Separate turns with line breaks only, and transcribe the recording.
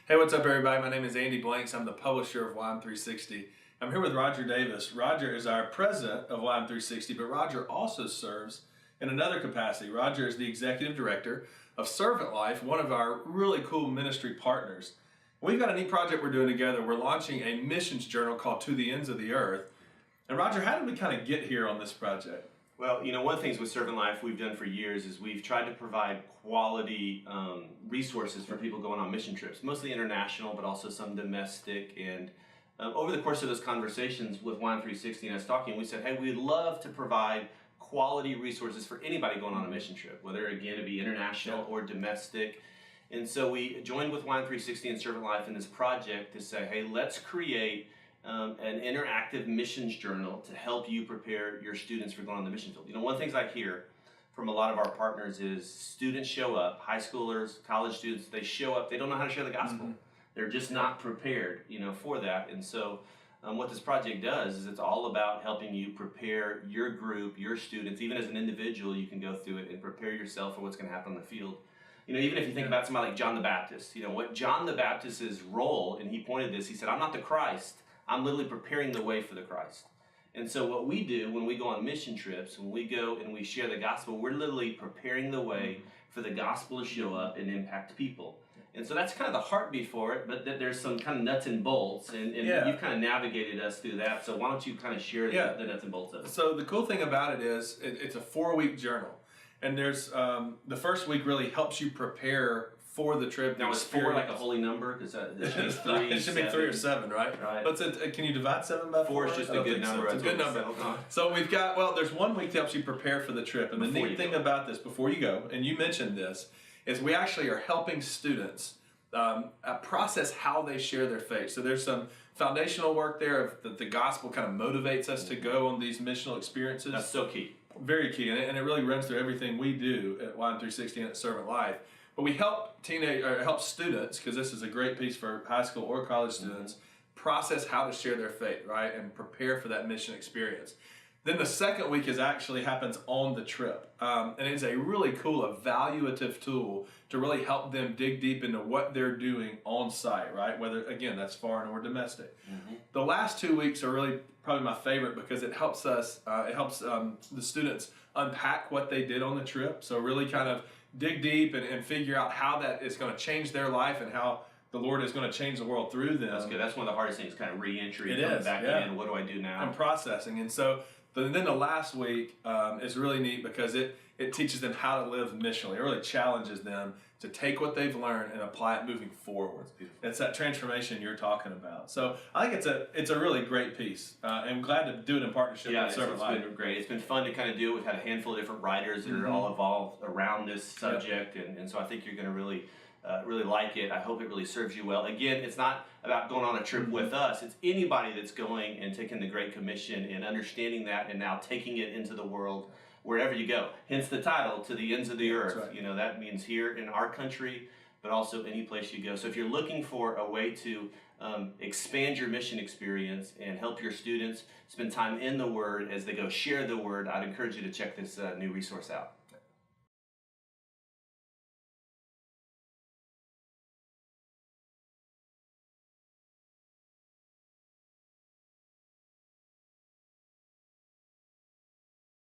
Hey, what's up, everybody? My name is Andy Blanks. I'm the publisher of YM360. I'm here with Roger Davis. Roger is our president of YM360, but Roger also serves in another capacity. Roger is the executive director of Servant Life, one of our really cool ministry partners. We've got a neat project we're doing together. We're launching a missions journal called To the Ends of the Earth. And Roger, how did we kind of get here on this project?
Well, one of the things with Servant Life we've done for years is we've tried to provide quality resources for people going on mission trips, mostly international, but also some domestic. And over the course of those conversations with YM360 and us talking, we said, hey, we'd love to provide quality resources for anybody going on a mission trip, whether, again, it be international or domestic. And so we joined with YM360 and Servant Life in this project to say, hey, let's create an interactive missions journal to help you prepare your students for going on the mission field. One of the things I hear from a lot of our partners is students show up, high schoolers, college students, they show up, they don't know how to share the gospel. Mm-hmm. They're just not prepared, for that. And so what this project does is it's all about helping you prepare your group, your students. Even as an individual, you can go through it and prepare yourself for what's going to happen on the field. Even if you think about somebody like John the Baptist, what John the Baptist's role, and he pointed this, he said, I'm not the Christ. I'm literally preparing the way for the Christ. And so what we do when we go on mission trips, when we go and we share the gospel, we're literally preparing the way for the gospel to show up and impact people. And so that's kind of the heartbeat for it, but there's some kind of nuts and bolts, and you've kind of navigated us through that. So why don't you kind of share the nuts and bolts of it?
So the cool thing about it is it's a 4-week journal. And there's the first week really helps you prepare for the trip.
Now, is 4 like a holy number? Because it should be 3.
It should be 3 or 7, right?
Right.
But can you divide 7 by 4?
4 is just a good number.
So. It's a good number. So we've got, there's 1 week that helps you prepare for the trip. And the neat thing about this, before you go, and you mentioned this, is we actually are helping students process how they share their faith. So there's some foundational work there that the gospel kind of motivates us to go on these missional experiences.
That's so key.
Very key, and it really runs through everything we do at YM360 and at Servant Life. But we help help students, because this is a great piece for high school or college students, process how to share their faith, right, and prepare for that mission experience. Then the second week actually happens on the trip, and it's a really cool evaluative tool to really help them dig deep into what they're doing on site, right? Whether, again, that's foreign or domestic. Mm-hmm. The last 2 weeks are really probably my favorite because it helps us, the students unpack what they did on the trip. So really kind of dig deep and figure out how that is going to change their life and how the Lord is going to change the world through them.
That's good. That's one of the hardest things, kind of re-entry, coming back in. What do I do now?
And processing. And so then the last week is really neat because it teaches them how to live missionally. It really challenges them to take what they've learned and apply it moving forward. It's that transformation you're talking about. So I think it's a really great piece. I'm glad to do it in partnership with Servant Life.
It's been great. It's been fun to kind of do it. We've had a handful of different writers that are all involved around this subject, and so I think you're going to really like it. I hope it really serves you well. Again, it's not about going on a trip with us. It's anybody that's going and taking the Great Commission and understanding that and now taking it into the world wherever you go. Hence the title, To the Ends of the Earth.
Right.
That means here in our country, but also any place you go. So if you're looking for a way to expand your mission experience and help your students spend time in the Word as they go share the Word, I'd encourage you to check this new resource out.